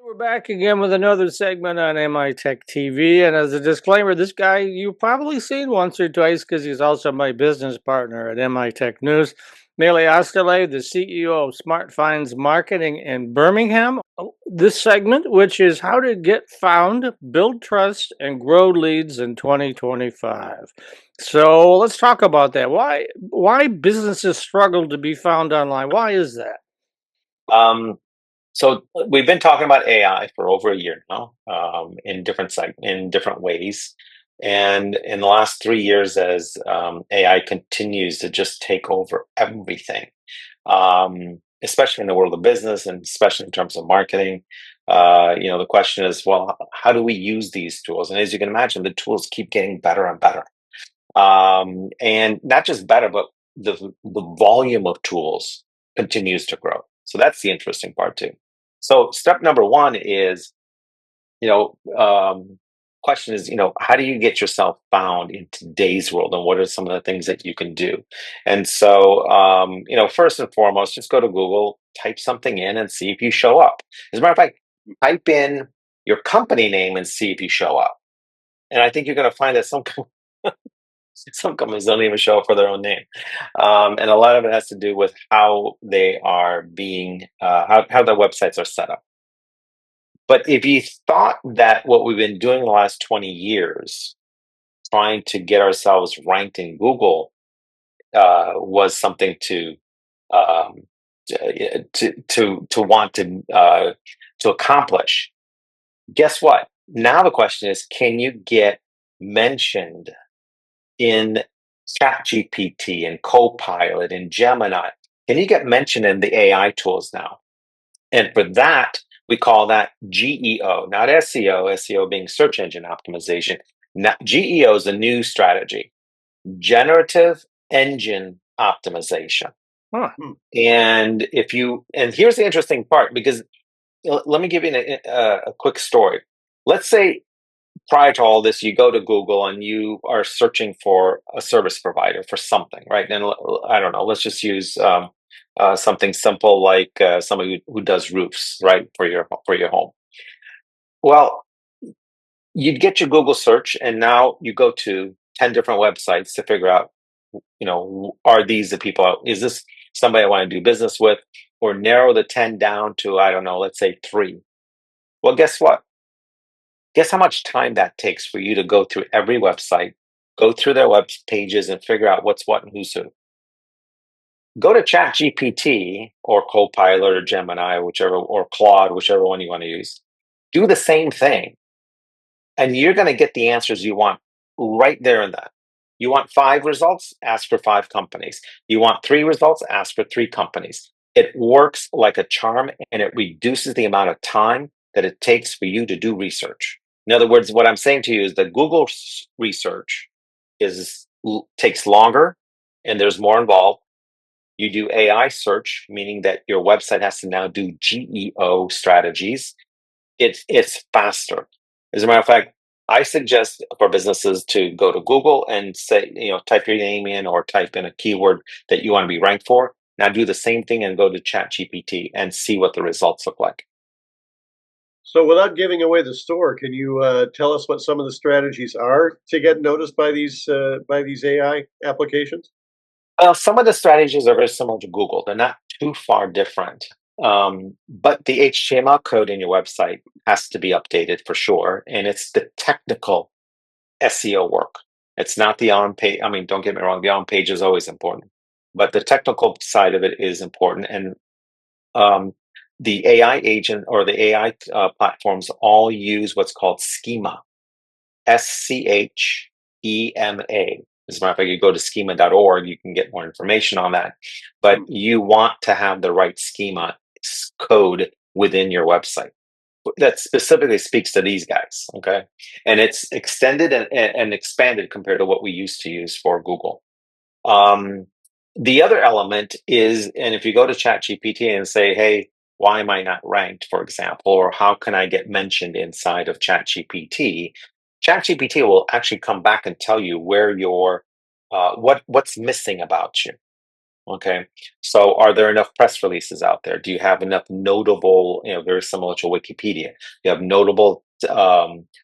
We're back again with another segment on MITechTV. And as a disclaimer, this guy you've probably seen once or twice because he's also my business partner at MITech News. Melih Oztalay, the CEO of SmartFinds Marketing in Birmingham. This segment, which is how to get found, build trust, and grow leads in 2025. So let's talk about that. Why businesses struggle to be found online? Why is that? So we've been talking about AI for over a year now, in different ways. And in the last 3 years, as AI continues to just take over everything, especially in the world of business and especially in terms of marketing, the question is, well, how do we use these tools? And as you can imagine, the tools keep getting better and better, and not just better, but the volume of tools continues to grow. So that's the interesting part too. So step number one is, you know, question is, how do you get yourself found in today's world, and what are some of the things that you can do? And so, first and foremost, just go to Google, type something in, and see if you show up. As a matter of fact, type in your company name and see if you show up. And I think you're going to find that some companies don't even show up for their own name, and a lot of it has to do with how they are being, how their websites are set up. But if you thought that what we've been doing the last 20 years, trying to get ourselves ranked in Google, was something um, to want to accomplish, guess what? Now the question is, can you get mentioned in ChatGPT and Copilot and Gemini? Can you get mentioned in the AI tools now? And for that, we call that GEO, not SEO, SEO being search engine optimization. Now, GEO is a new strategy, Generative Engine Optimization. Huh. And here's the interesting part, because let me give you a quick story. Let's say prior to all this, you go to Google and you are searching for a service provider for something, right? And I don't know, let's just use something simple like somebody who does roofs, right, for your home. Well, you'd get your Google search, and now you go to 10 different websites to figure out, are these the people? Is this somebody I want to do business with? Or narrow the 10 down to, I don't know, let's say 3. Well, guess what? Guess how much time that takes for you to go through every website, go through their web pages, and figure out what's what and who's who. Go to ChatGPT or Copilot or Gemini, or Claude, whichever one you want to use. Do the same thing, and you're going to get the answers you want right there and then. You want 5 results? Ask for 5 companies. You want 3 results? Ask for 3 companies. It works like a charm, and it reduces the amount of time that it takes for you to do research. In other words, what I'm saying to you is that Google research takes longer and there's more involved. You do AI search, meaning that your website has to now do GEO strategies. It's faster. As a matter of fact, I suggest for businesses to go to Google and say, type your name in or type in a keyword that you want to be ranked for. Now do the same thing and go to ChatGPT and see what the results look like. So without giving away the store, can you tell us what some of the strategies are to get noticed by these AI applications? Some of the strategies are very similar to Google. They're not too far different. But the HTML code in your website has to be updated for sure. And it's the technical SEO work. It's not the on page. I mean, don't get me wrong, the on page is always important, but the technical side of it is important. And the AI agent or the AI platforms all use what's called schema, SCHEMA. As a matter of fact, you go to schema.org, you can get more information on that. But you want to have the right schema code within your website that specifically speaks to these guys, okay? And it's extended and expanded compared to what we used to use for Google. The other element is, and if you go to ChatGPT and say, hey, why am I not ranked, for example, or how can I get mentioned inside of ChatGPT? ChatGPT will actually come back and tell you where what's missing about you. Okay. So are there enough press releases out there? Do you have enough notable, very similar to Wikipedia? You have notable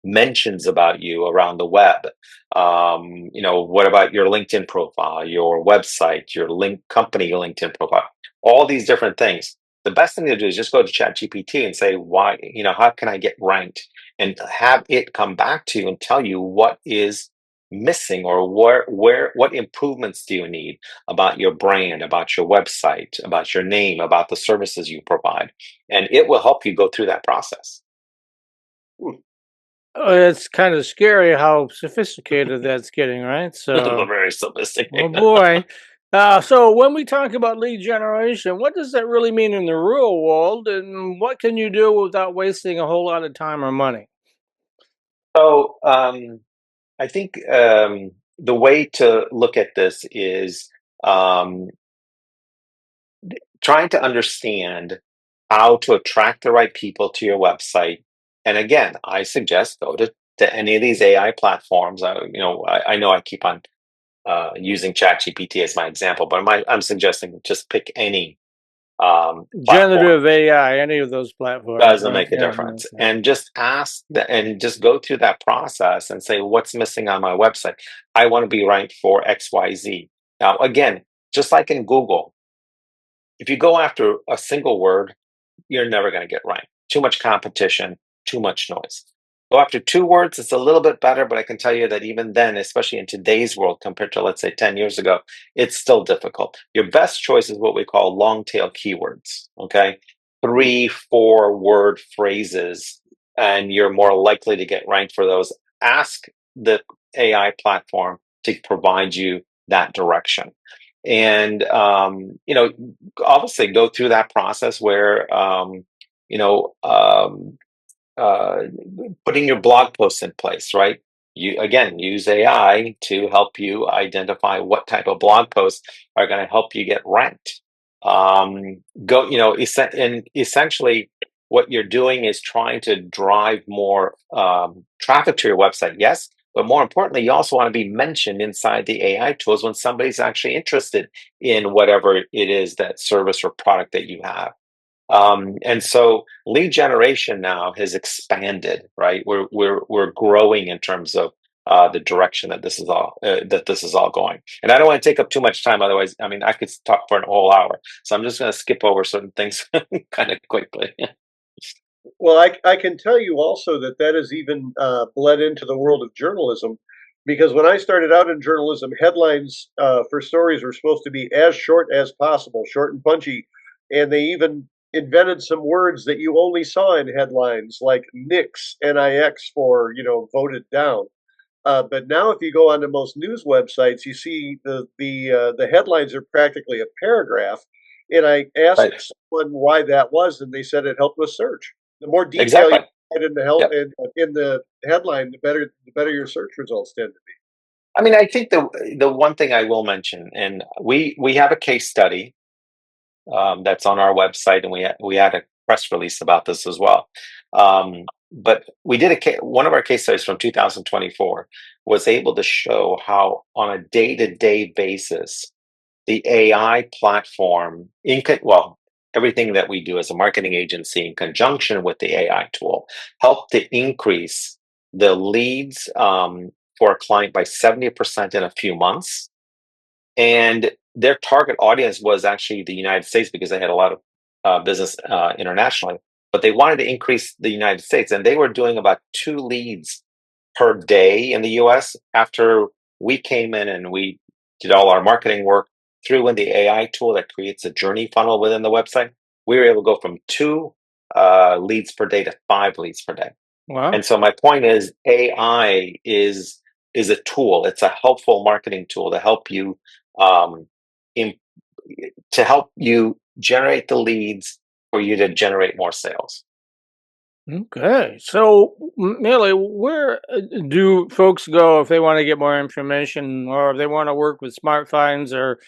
mentions about you around the web. What about your LinkedIn profile, your website, your company LinkedIn profile? All these different things. The best thing to do is just go to ChatGPT and say, why, how can I get ranked? And have it come back to you and tell you what is missing, or what improvements do you need about your brand, about your website, about your name, about the services you provide. And it will help you go through that process. It's kind of scary how sophisticated that's getting, right? So, Very oh sophisticated. boy. So when we talk about lead generation, what does that really mean in the real world, and what can you do without wasting a whole lot of time or money? So I think the way to look at this is um, trying to understand how to attract the right people to your website. And again, I suggest go to any of these AI platforms. I know I keep on using ChatGPT as my example, but I'm suggesting just pick any platform. Generative AI, any of those platforms, Doesn't right? make a Yeah. difference. Okay. And just and just go through that process and say, what's missing on my website? I want to be ranked for XYZ. Now, again, just like in Google, if you go after a single word, you're never going to get ranked. Too much competition, too much noise. Go after two words, it's a little bit better, but I can tell you that even then, especially in today's world compared to, let's say, 10 years ago, it's still difficult. Your best choice is what we call long tail keywords, okay? 3, 4 word phrases, and you're more likely to get ranked for those. Ask the AI platform to provide you that direction. And, obviously go through that process where, you know, um, uh, putting your blog posts in place, right? You again use AI to help you identify what type of blog posts are going to help you get ranked. And essentially, what you're doing is trying to drive more traffic to your website. Yes, but more importantly, you also want to be mentioned inside the AI tools when somebody's actually interested in whatever it is, that service or product that you have. And so lead generation now has expanded, right? We're growing in terms of the direction that this is all going. And I don't want to take up too much time, otherwise, I mean, I could talk for an whole hour. So I'm just going to skip over certain things kind of quickly. Well, I can tell you also that that has even bled into the world of journalism, because when I started out in journalism, headlines for stories were supposed to be as short as possible, short and punchy, and they even invented some words that you only saw in headlines, like Nix, Nix for voted down. But now, if you go onto most news websites, you see the headlines are practically a paragraph. And I Right. asked someone why that was, and they said it helped with search. The more detail you Exactly. put in the help Yep. in the headline, the better your search results tend to be. I mean, I think the one thing I will mention, and we have a case study that's on our website, and we had a press release about this as well. But we did one of our case studies from 2024 was able to show how, on a day-to-day basis, the AI platform, everything that we do as a marketing agency in conjunction with the AI tool, helped to increase the leads for a client by 70% in a few months. And their target audience was actually the United States, because they had a lot of business internationally, but they wanted to increase the United States, and they were doing about 2 leads per day in the US. After we came in and we did all our marketing work, threw in the AI tool that creates a journey funnel within the website, we were able to go from 2 leads per day to 5 leads per day. Wow. And so my point is, AI is a tool. It's a helpful marketing tool to help you um, in, to help you generate the leads for you to generate more sales. Okay. So, Melih, where do folks go if they want to get more information, or if they want to work with SmartFinds, or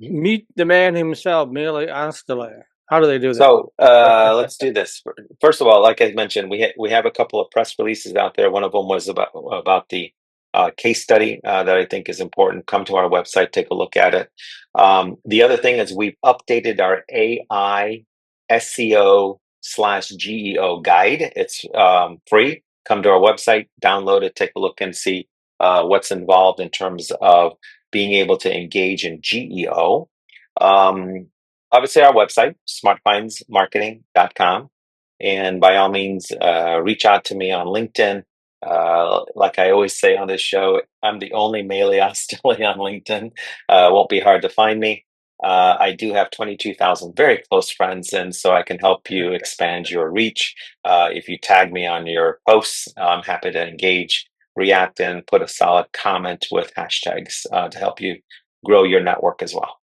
Mhm. meet the man himself, Melih Oztalay? How do they do that? So let's do this. First of all, like I mentioned, we have a couple of press releases out there. One of them was about the case study that I think is important, come to our website, take a look at it. The other thing is we've updated our AI SEO/GEO guide. It's free. Come to our website, download it, take a look, and see what's involved in terms of being able to engage in GEO. Obviously, our website, SmartFinds Marketing.com. And by all means, reach out to me on LinkedIn. Like I always say on this show, I'm the only Melih Oztalay on LinkedIn. Won't be hard to find me. I do have 22,000 very close friends, and so I can help you expand your reach. If you tag me on your posts, I'm happy to engage, react, and put a solid comment with hashtags to help you grow your network as well.